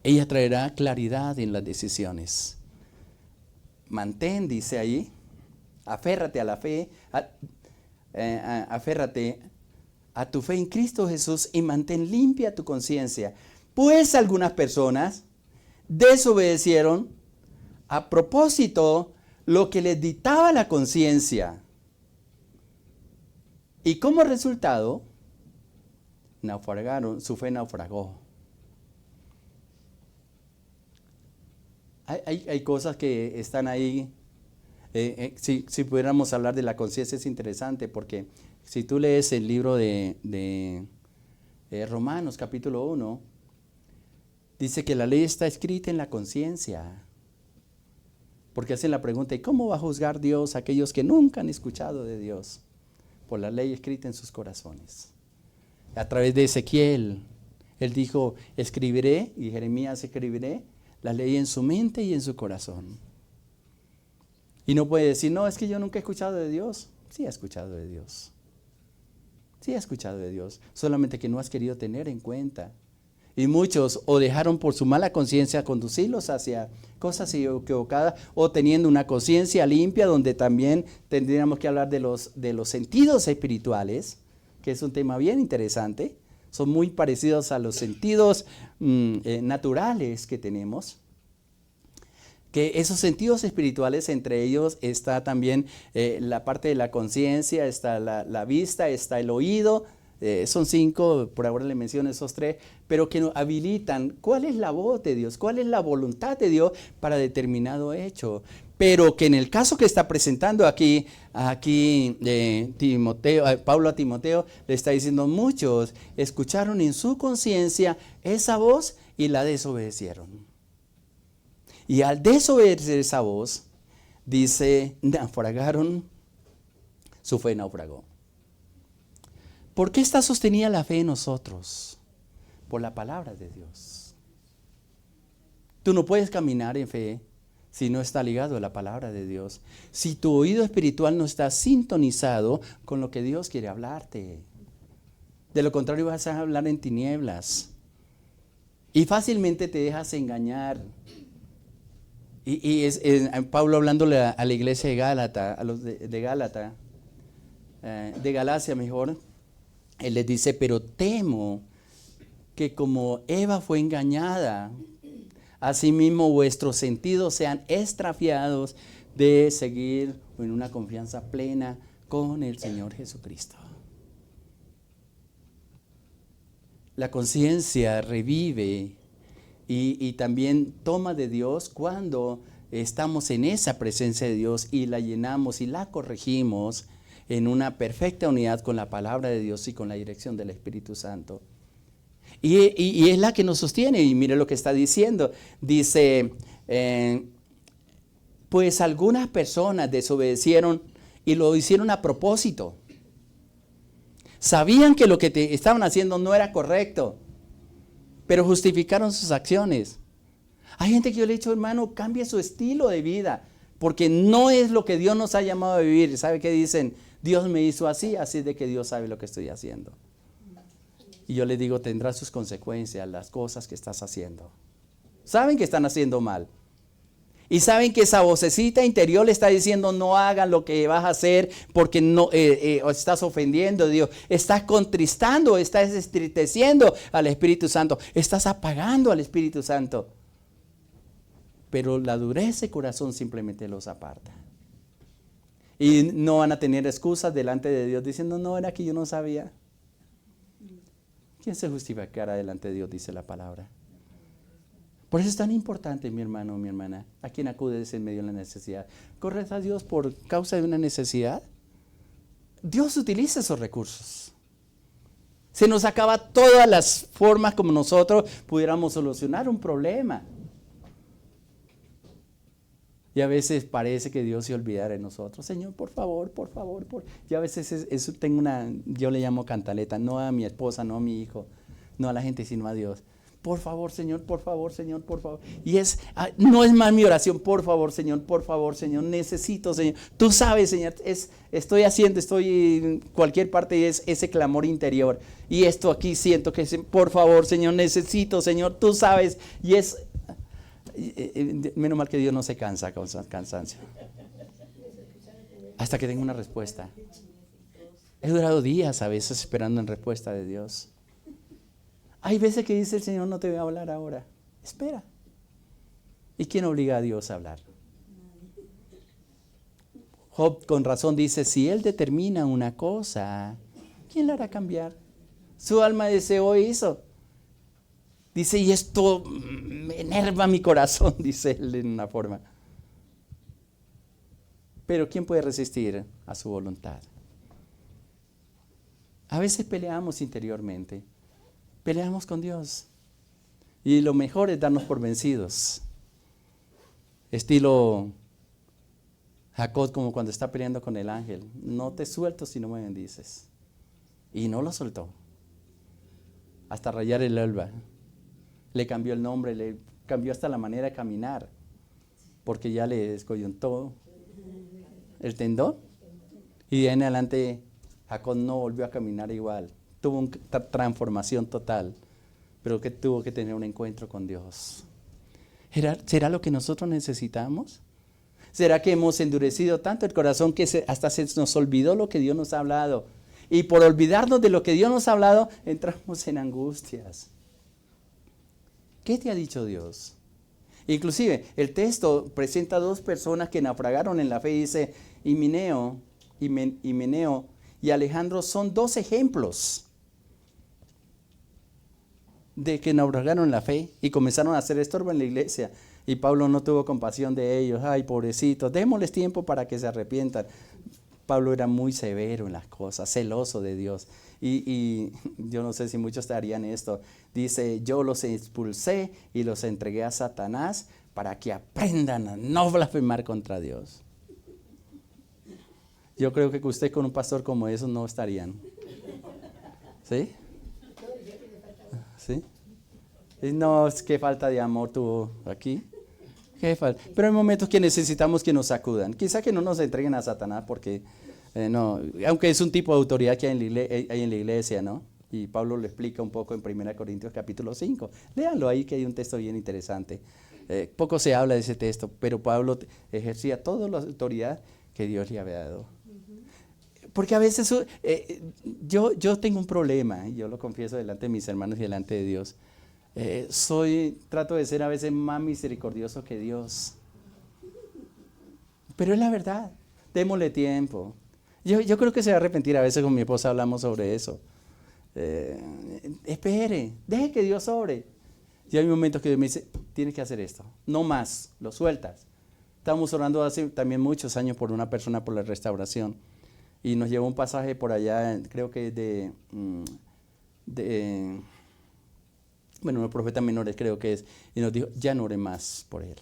Ella traerá claridad en las decisiones. Mantén, dice ahí, aférrate a la fe, aférrate a tu fe en Cristo Jesús y mantén limpia tu conciencia. Pues algunas personas desobedecieron a propósito lo que les dictaba la conciencia. Y como resultado, naufragaron, su fe naufragó. Hay cosas que están ahí. Si pudiéramos hablar de la conciencia es interesante porque si tú lees el libro de Romanos capítulo 1, dice que la ley está escrita en la conciencia. Porque hacen la pregunta, ¿y cómo va a juzgar Dios a aquellos que nunca han escuchado de Dios? Por la ley escrita en sus corazones. A través de Ezequiel, él dijo, escribiré, y Jeremías escribiré, la ley en su mente y en su corazón. Y no puede decir, no, es que yo nunca he escuchado de Dios. Sí, he escuchado de Dios. Sí, he escuchado de Dios. Solamente que no has querido tener en cuenta. Y muchos o dejaron por su mala conciencia conducirlos hacia cosas equivocadas o teniendo una conciencia limpia, donde también tendríamos que hablar de los sentidos espirituales, que es un tema bien interesante. Son muy parecidos a los sentidos naturales que tenemos. Que esos sentidos espirituales, entre ellos está también la parte de la conciencia, está la vista, está el oído. Son 5, por ahora le menciono esos 3, pero que nos habilitan cuál es la voz de Dios, cuál es la voluntad de Dios para determinado hecho. Pero que en el caso que está presentando aquí Pablo a Timoteo, le está diciendo, muchos escucharon en su conciencia esa voz y la desobedecieron. Y al desobedecer esa voz, dice, naufragaron, su fe naufragó. ¿Por qué está sostenida la fe en nosotros? por la palabra de Dios. Tú no puedes caminar en fe si no está ligado a la palabra de Dios. Si tu oído espiritual no está sintonizado con lo que Dios quiere hablarte. De lo contrario vas a hablar en tinieblas. Y fácilmente te dejas engañar. Y es Pablo hablándole a la iglesia de Gálata, a los de Gálata, de Galacia mejor, él les dice, pero temo que como Eva fue engañada, asimismo vuestros sentidos sean extraviados de seguir en una confianza plena con el Señor Jesucristo. La conciencia revive y también toma de Dios cuando estamos en esa presencia de Dios y la llenamos y la corregimos en una perfecta unidad con la palabra de Dios y con la dirección del Espíritu Santo. Y es la que nos sostiene. Y mire lo que está diciendo. Dice, pues algunas personas desobedecieron y lo hicieron a propósito. Sabían que lo que estaban haciendo no era correcto, pero justificaron sus acciones. Hay gente que yo le he dicho, hermano, cambie su estilo de vida, porque no es lo que Dios nos ha llamado a vivir. ¿Sabe qué dicen? Dios me hizo así, así de que Dios sabe lo que estoy haciendo. Y yo le digo, tendrá sus consecuencias las cosas que estás haciendo. Saben que están haciendo mal. Y saben que esa vocecita interior le está diciendo, no hagan lo que vas a hacer porque no estás ofendiendo a Dios. Estás contristando, estás entristeciendo al Espíritu Santo. Estás apagando al Espíritu Santo. Pero la dureza de corazón simplemente los aparta. Y no van a tener excusas delante de Dios diciendo, no, era que yo no sabía. ¿Quién se justificará delante de Dios? Dice la palabra. Por eso es tan importante, mi hermano o mi hermana, a quien acudes en medio de la necesidad. ¿Corres a Dios por causa de una necesidad? Dios utiliza esos recursos. Se nos acaba todas las formas como nosotros pudiéramos solucionar un problema. Y a veces parece que Dios se olvidara de nosotros. Señor, por favor, por favor. Y a veces tengo yo le llamo cantaleta, no a mi esposa, no a mi hijo, no a la gente, sino a Dios. Por favor, Señor, por favor, Señor, por favor. Y no es más mi oración, por favor, Señor, necesito, Señor. Tú sabes, Señor, estoy en cualquier parte y es ese clamor interior. Y esto aquí siento que es, por favor, Señor, necesito, Señor, tú sabes. Y menos mal que Dios no se cansa con cansancio. Hasta que tenga una respuesta. He durado días a veces esperando en respuesta de Dios. Hay veces que dice el Señor, no te voy a hablar ahora. Espera. ¿Y quién obliga a Dios a hablar? Job con razón dice, si Él determina una cosa, ¿quién la hará cambiar? Su alma deseó e hizo. Dice, y esto me enerva mi corazón, dice él en una forma. Pero ¿quién puede resistir a su voluntad? A veces peleamos interiormente. Peleamos con Dios. Y lo mejor es darnos por vencidos. Estilo Jacob, como cuando está peleando con el ángel. No te suelto si no me bendices. Y no lo soltó. Hasta rayar el alba. Le cambió el nombre, le cambió hasta la manera de caminar. Porque ya le descoyuntó el tendón. Y de ahí en adelante Jacob no volvió a caminar igual. Tuvo una transformación total, pero que tuvo que tener un encuentro con Dios. ¿Será lo que nosotros necesitamos? ¿Será que hemos endurecido tanto el corazón que hasta se nos olvidó lo que Dios nos ha hablado? Y por olvidarnos de lo que Dios nos ha hablado, entramos en angustias. ¿Qué te ha dicho Dios? Inclusive, el texto presenta a dos personas que naufragaron en la fe. Dice, Himeneo y Alejandro son dos ejemplos de que naufragaron en la fe y comenzaron a hacer estorbo en la iglesia. Y Pablo no tuvo compasión de ellos. Ay, pobrecitos, démosles tiempo para que se arrepientan. Pablo era muy severo en las cosas, celoso de Dios. Y yo no sé si muchos harían esto. Dice, yo los expulsé y los entregué a Satanás para que aprendan a no blasfemar contra Dios. Yo creo que usted con un pastor como eso no estarían. ¿Sí? ¿Sí? No, es que falta de amor tuvo aquí. Pero hay momentos que necesitamos que nos sacudan. Quizá que no nos entreguen a Satanás porque, no, aunque es un tipo de autoridad que hay en la iglesia, ¿no? Y Pablo lo explica un poco en 1 Corintios capítulo 5. Léanlo ahí que hay un texto bien interesante. Poco se habla de ese texto, pero Pablo ejercía toda la autoridad que Dios le había dado. Porque a veces yo tengo un problema, y yo lo confieso delante de mis hermanos y delante de Dios. Trato de ser a veces más misericordioso que Dios. Pero es la verdad, démosle tiempo. Yo creo que se va a arrepentir, a veces con mi esposa hablamos sobre eso. Espere, deje que Dios obre. Y hay momentos que Dios me dice, tienes que hacer esto, no más, lo sueltas. Estábamos orando hace también muchos años por una persona por la restauración. Y nos llevó un pasaje por allá, creo que bueno, los profetas menores creo que es, y nos dijo, ya no ore más por él.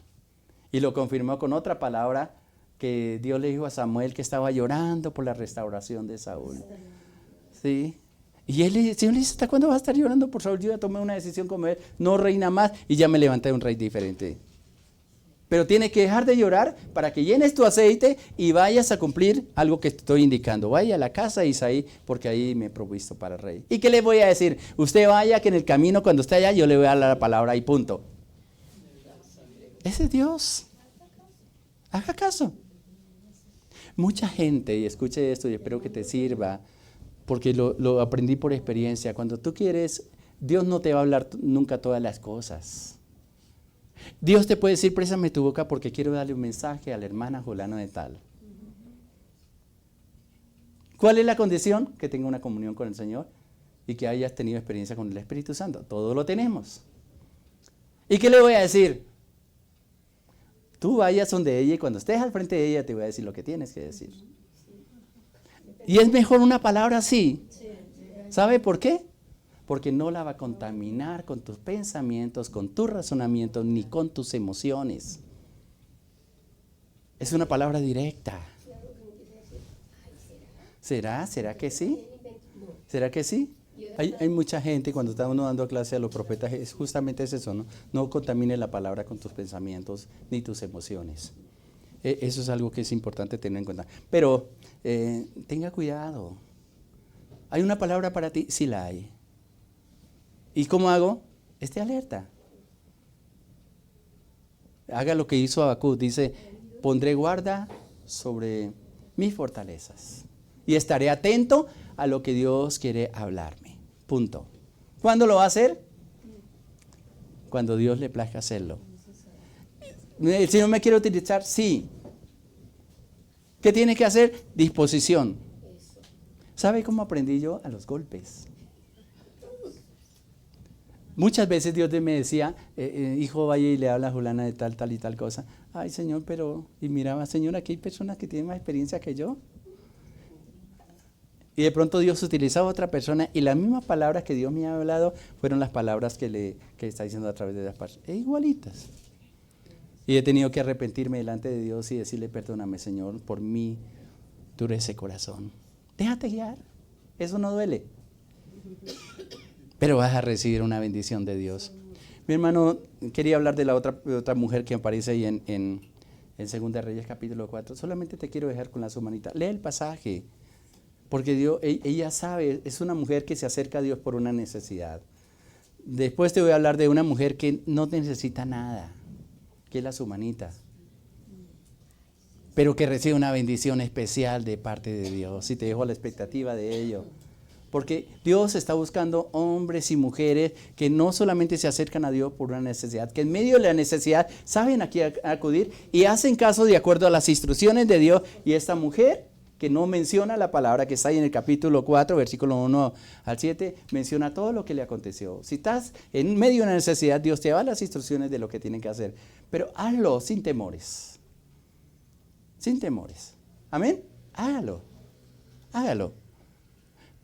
Y lo confirmó con otra palabra que Dios le dijo a Samuel que estaba llorando por la restauración de Saúl. ¿Sí? Y el Señor le dice, ¿hasta cuándo vas a estar llorando por Saúl? Yo ya tomé una decisión como él, no reina más, y ya me levanté un rey diferente. Pero tienes que dejar de llorar para que llenes tu aceite y vayas a cumplir algo que te estoy indicando. Vaya a la casa de Isaí, porque ahí me he provisto para el rey. ¿Y qué le voy a decir? Usted vaya, que en el camino cuando esté allá yo le voy a dar la palabra y punto. Ese es Dios. Haga caso. Mucha gente, y escuche esto y espero que te sirva, porque lo aprendí por experiencia. Cuando tú quieres, Dios no te va a hablar nunca todas las cosas. Dios te puede decir, préstame tu boca porque quiero darle un mensaje a la hermana Jolana de tal. ¿Cuál es la condición? Que tenga una comunión con el Señor y que hayas tenido experiencia con el Espíritu Santo. Todo lo tenemos. ¿Y qué le voy a decir? Tú vayas donde ella y cuando estés al frente de ella te voy a decir lo que tienes que decir. Y es mejor una palabra así. ¿Sabe por qué? Porque no la va a contaminar con tus pensamientos, con tus razonamientos, ni con tus emociones. Es una palabra directa. ¿Será? ¿Será que sí? ¿Será que sí? Hay mucha gente, cuando está uno dando clase a los profetas, justamente es eso, ¿no? No contamines la palabra con tus pensamientos ni tus emociones. Eso es algo que es importante tener en cuenta. Pero tenga cuidado. ¿Hay una palabra para ti? Sí la hay. ¿Y cómo hago? Esté alerta. Haga lo que hizo Habacuc. Dice, pondré guarda sobre mis fortalezas y estaré atento a lo que Dios quiere hablarme. Punto. ¿Cuándo lo va a hacer? Cuando Dios le plazca hacerlo. ¿El Señor me quiere utilizar? Sí. ¿Qué tiene que hacer? Disposición. ¿Sabe cómo aprendí yo? A los golpes. Muchas veces Dios me decía, hijo, vaya y le habla a Julana de tal, tal y tal cosa. Ay, Señor, pero, y miraba, Señor, aquí hay personas que tienen más experiencia que yo. Y de pronto Dios utilizaba a otra persona y las mismas palabras que Dios me había hablado fueron las palabras que está diciendo a través de las personas. Igualitas. Y he tenido que arrepentirme delante de Dios y decirle, perdóname, Señor, por mi dureza de corazón. Déjate guiar. Eso no duele. Pero vas a recibir una bendición de Dios. Mi hermano, quería hablar de la otra mujer que aparece ahí en 2 Reyes capítulo 4. Solamente te quiero dejar con la su manita. Lee el pasaje. Porque Dios, ella sabe, es una mujer que se acerca a Dios por una necesidad. Después te voy a hablar de una mujer que no necesita nada, que es la sumanita, pero que recibe una bendición especial de parte de Dios. Y te dejo la expectativa de ello. Porque Dios está buscando hombres y mujeres que no solamente se acercan a Dios por una necesidad, que en medio de la necesidad saben a quién acudir y hacen caso de acuerdo a las instrucciones de Dios. Y esta mujer, que no menciona la palabra que está ahí en el capítulo 4, versículo 1 al 7, menciona todo lo que le aconteció. Si estás en medio de una necesidad, Dios te da las instrucciones de lo que tienen que hacer. Pero hazlo sin temores. Sin temores. Amén. Hágalo. Hágalo.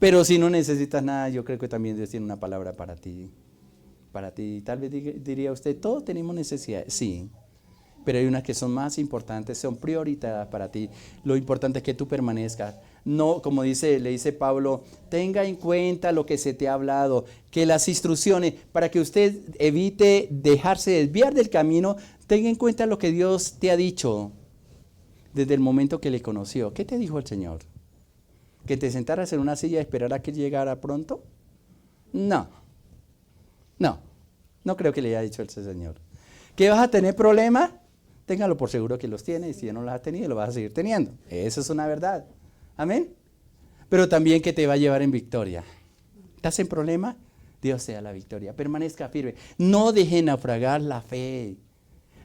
Pero si no necesitas nada, yo creo que también Dios tiene una palabra para ti. Para ti. Tal vez diría usted, todos tenemos necesidades. Sí. Pero hay unas que son más importantes, son prioritarias para ti. Lo importante es que tú permanezcas. No, como le dice Pablo, tenga en cuenta lo que se te ha hablado, que las instrucciones, para que usted evite dejarse desviar del camino, tenga en cuenta lo que Dios te ha dicho desde el momento que le conoció. ¿Qué te dijo el Señor? ¿Que te sentaras en una silla y esperara que llegara pronto? No, no creo que le haya dicho el Señor. ¿Que vas a tener problemas? Téngalo por seguro que los tiene, y si ya no los has tenido, los vas a seguir teniendo. Eso es una verdad. Amén. Pero también que te va a llevar en victoria. ¿Estás en problema? Dios sea la victoria. Permanezca firme. No deje naufragar la fe.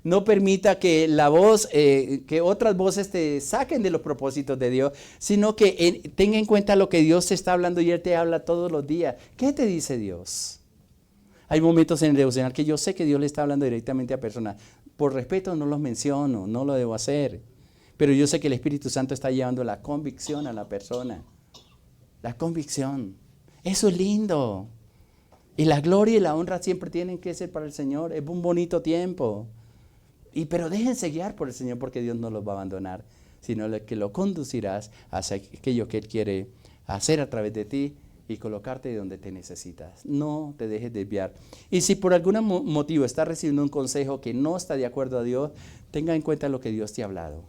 No permita que que otras voces te saquen de los propósitos de Dios, sino que tenga en cuenta lo que Dios te está hablando y Él te habla todos los días. ¿Qué te dice Dios? Hay momentos en el devocional que yo sé que Dios le está hablando directamente a personas. Por respeto no los menciono, no lo debo hacer. Pero yo sé que el Espíritu Santo está llevando la convicción a la persona. La convicción. Eso es lindo. Y la gloria y la honra siempre tienen que ser para el Señor. Es un bonito tiempo. Pero déjense guiar por el Señor, porque Dios no los va a abandonar, sino que lo conducirás hacia aquello que Él quiere hacer a través de ti y colocarte donde te necesitas. No te dejes desviar. Y si por algún motivo estás recibiendo un consejo que no está de acuerdo a Dios, tenga en cuenta lo que Dios te ha hablado.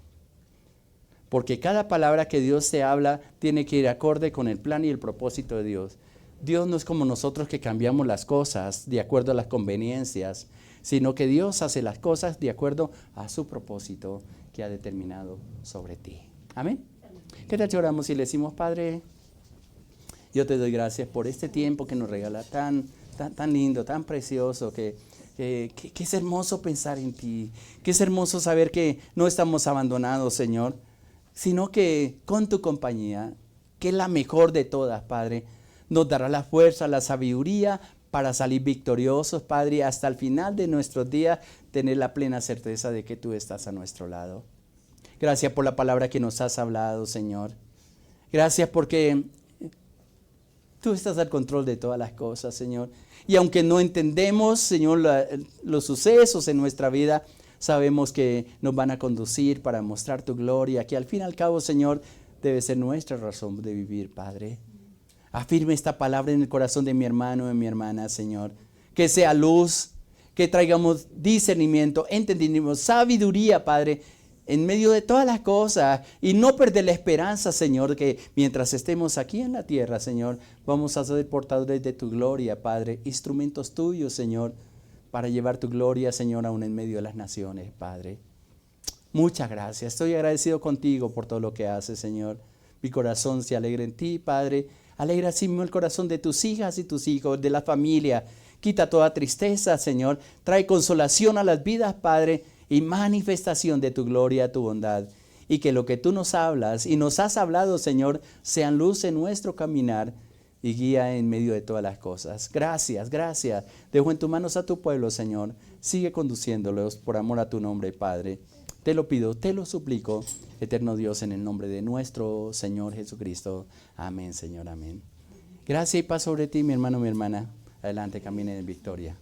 Porque cada palabra que Dios te habla tiene que ir acorde con el plan y el propósito de Dios. Dios no es como nosotros que cambiamos las cosas de acuerdo a las conveniencias, sino que Dios hace las cosas de acuerdo a su propósito que ha determinado sobre ti. Amén. ¿Qué tal si oramos y le decimos, Padre, yo te doy gracias por este tiempo que nos regala tan lindo, tan precioso, que es hermoso pensar en ti, que es hermoso saber que no estamos abandonados, Señor, sino que con tu compañía, que es la mejor de todas, Padre, nos dará la fuerza, la sabiduría para salir victoriosos, Padre, hasta el final de nuestros días, tener la plena certeza de que tú estás a nuestro lado. Gracias por la palabra que nos has hablado, Señor. Gracias porque tú estás al control de todas las cosas, Señor. Y aunque no entendemos, Señor, los sucesos en nuestra vida, sabemos que nos van a conducir para mostrar tu gloria, que al fin y al cabo, Señor, debe ser nuestra razón de vivir, Padre. Afirme esta palabra en el corazón de mi hermano y de mi hermana, Señor. Que sea luz, que traigamos discernimiento, entendimiento, sabiduría, Padre, en medio de todas las cosas, y no perder la esperanza, Señor, que mientras estemos aquí en la tierra, Señor, vamos a ser portadores de tu gloria, Padre, instrumentos tuyos, Señor, para llevar tu gloria, Señor, aún en medio de las naciones, Padre. Muchas gracias. Estoy agradecido contigo por todo lo que haces, Señor. Mi corazón se alegra en ti, Padre. Alegra así mismo el corazón de tus hijas y tus hijos, de la familia. Quita toda tristeza, Señor. Trae consolación a las vidas, Padre, y manifestación de tu gloria, tu bondad. Y que lo que tú nos hablas y nos has hablado, Señor, sean luz en nuestro caminar y guía en medio de todas las cosas. Gracias, gracias. Dejo en tus manos a tu pueblo, Señor. Sigue conduciéndolos por amor a tu nombre, Padre. Te lo pido, te lo suplico, eterno Dios, en el nombre de nuestro Señor Jesucristo. Amén, Señor, amén. Gracias y paz sobre ti, mi hermano, mi hermana. Adelante, caminen en victoria.